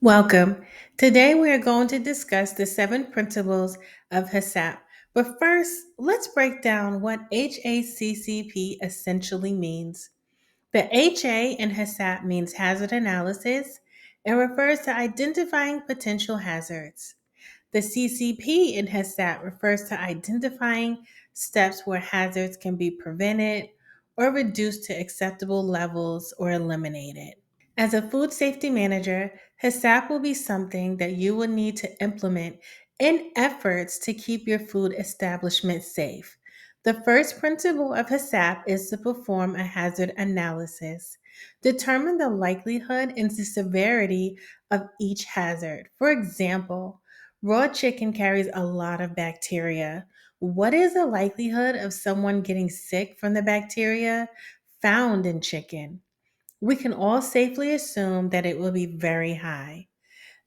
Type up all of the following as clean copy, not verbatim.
Welcome. Today we are going to discuss the seven principles of HAACP. But first, let's break down what HACCP essentially means. The HA in HACCP means hazard analysis and refers to identifying potential hazards. The CCP in HACCP refers to identifying steps where hazards can be prevented or reduced to acceptable levels or eliminated. As a food safety manager, HACCP will be something that you will need to implement in efforts to keep your food establishment safe. The first principle of HACCP is to perform a hazard analysis. Determine the likelihood and the severity of each hazard. For example, raw chicken carries a lot of bacteria. What is the likelihood of someone getting sick from the bacteria found in chicken? We can all safely assume that it will be very high.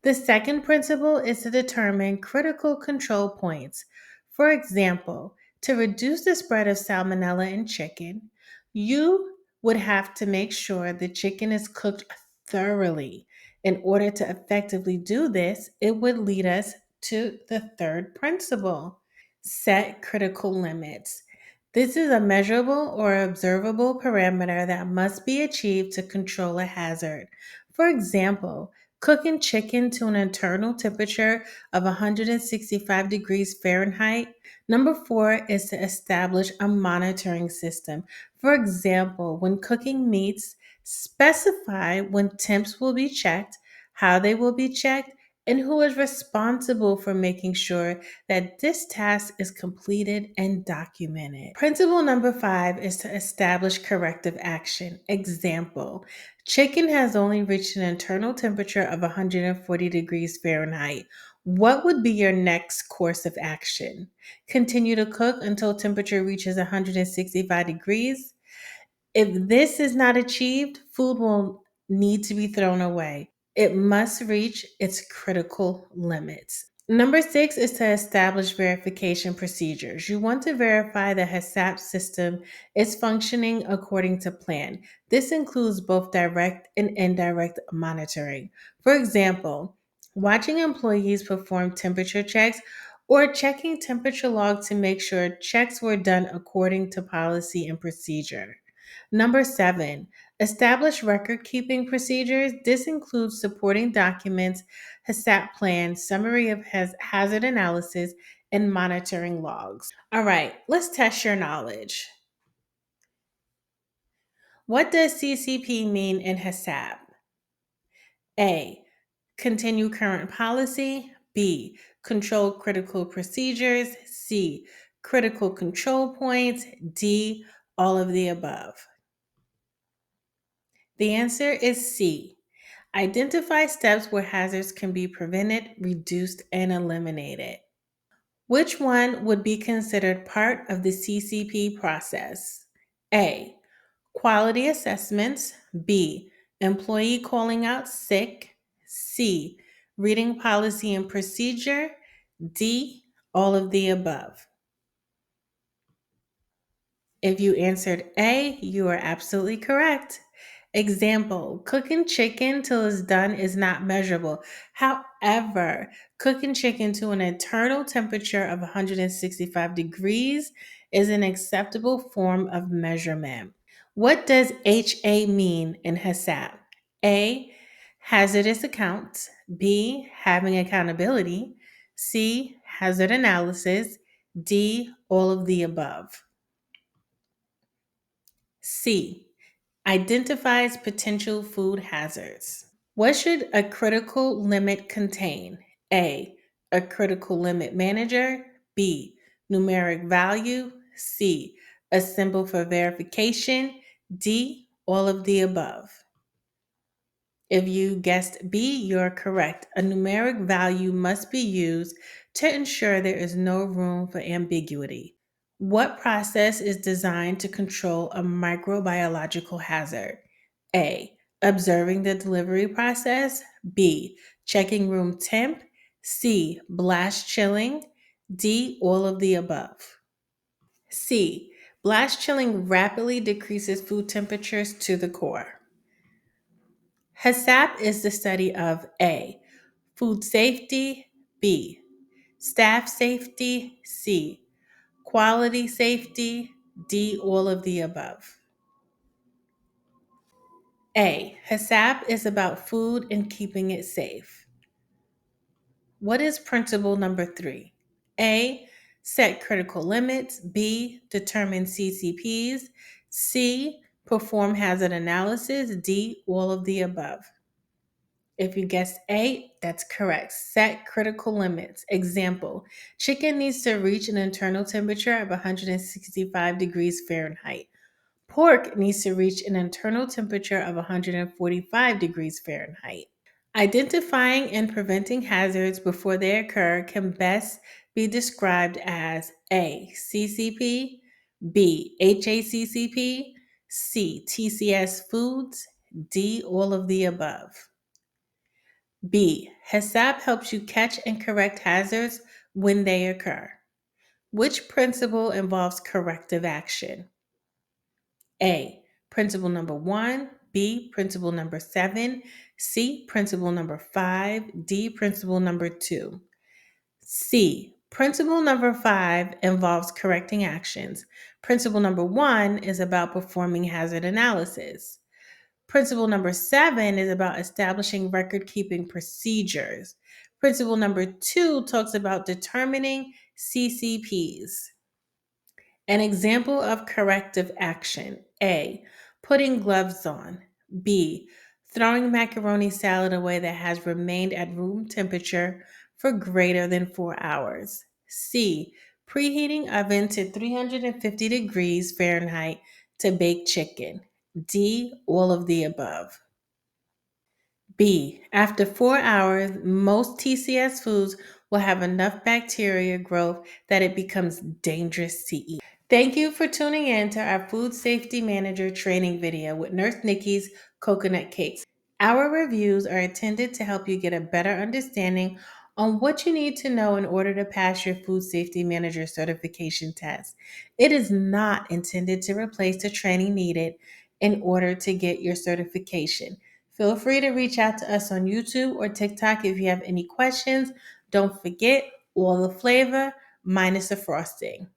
The second principle is to determine critical control points. For example, to reduce the spread of salmonella in chicken, you would have to make sure the chicken is cooked thoroughly. In order to effectively do this, it would lead us to the third principle: set critical limits. This is a measurable or observable parameter that must be achieved to control a hazard. For example, cooking chicken to an internal temperature of 165 degrees Fahrenheit. Number four is to establish a monitoring system. For example, when cooking meats, specify when temps will be checked, how they will be checked, and who is responsible for making sure that this task is completed and documented. Principle number five is to establish corrective action. Example: chicken has only reached an internal temperature of 140 degrees Fahrenheit. What would be your next course of action? Continue to cook until temperature reaches 165 degrees. If this is not achieved, food will need to be thrown away. It must reach its critical limits. Number six is to establish verification procedures. You want to verify the HACCP system is functioning according to plan. This includes both direct and indirect monitoring. For example, watching employees perform temperature checks or checking temperature log to make sure checks were done according to policy and procedure. Number seven, establish record keeping procedures. This includes supporting documents, HACCP plan, summary of hazard analysis, and monitoring logs. All right, let's test your knowledge. What does CCP mean in HACCP? A. Continue current policy. B. Control critical procedures. C. Critical control points. D. All of the above. The answer is C. Identify steps where hazards can be prevented, reduced, and eliminated. Which one would be considered part of the CCP process? A. Quality assessments. B. Employee calling out sick. C. Reading policy and procedure. D. All of the above. If you answered A, you are absolutely correct. Example: cooking chicken till it's done is not measurable. However, cooking chicken to an internal temperature of 165 degrees is an acceptable form of measurement. What does HA mean in HACCP? A. Hazardous accounts. B. Having accountability. C. Hazard analysis. D. All of the above. C. Identifies potential food hazards. What should a critical limit contain? A. A critical limit manager. B. Numeric value. C. A symbol for verification. D. All of the above. If you guessed B, you're correct. A numeric value must be used to ensure there is no room for ambiguity. What process is designed to control a microbiological hazard? A. Observing the delivery process. B. Checking room temp. C. Blast chilling. D. All of the above. C. Blast chilling rapidly decreases food temperatures to the core. HACCP is the study of A. Food safety, B. Staff safety, C. Quality safety, D. All of the above. A. HAACP is about food and keeping it safe. What is principle number 3? A. Set critical limits. B. Determine CCPs. C. Perform hazard analysis. D. All of the above. If you guessed A, that's correct. Set critical limits. Example, chicken needs to reach an internal temperature of 165 degrees Fahrenheit. Pork needs to reach an internal temperature of 145 degrees Fahrenheit. Identifying and preventing hazards before they occur can best be described as A. CCP, B. HACCP, C. TCS Foods, D. All of the above. B. HACCP helps you catch and correct hazards when they occur. Which principle involves corrective action? A. Principle number 1. B. Principle number 7. C. Principle number 5. D. Principle number 2. C. Principle number 5 involves correcting actions. Principle number 1 is about performing hazard analysis. Principle number 7 is about establishing record keeping procedures. Principle number 2 talks about determining CCPs. An example of corrective action: A. Putting gloves on. B. Throwing macaroni salad away that has remained at room temperature for greater than 4 hours. C. Preheating oven to 350 degrees Fahrenheit to bake chicken. D. All of the above. B. After 4 hours, most TCS foods will have enough bacteria growth that it becomes dangerous to eat. Thank you for tuning in to our Food Safety Manager training video with Nurse Nikki's Coconut Cakes. Our reviews are intended to help you get a better understanding on what you need to know in order to pass your Food Safety Manager certification test. It is not intended to replace the training needed in order to get your certification. Feel free to reach out to us on YouTube or TikTok if you have any questions. Don't forget, all the flavor minus the frosting.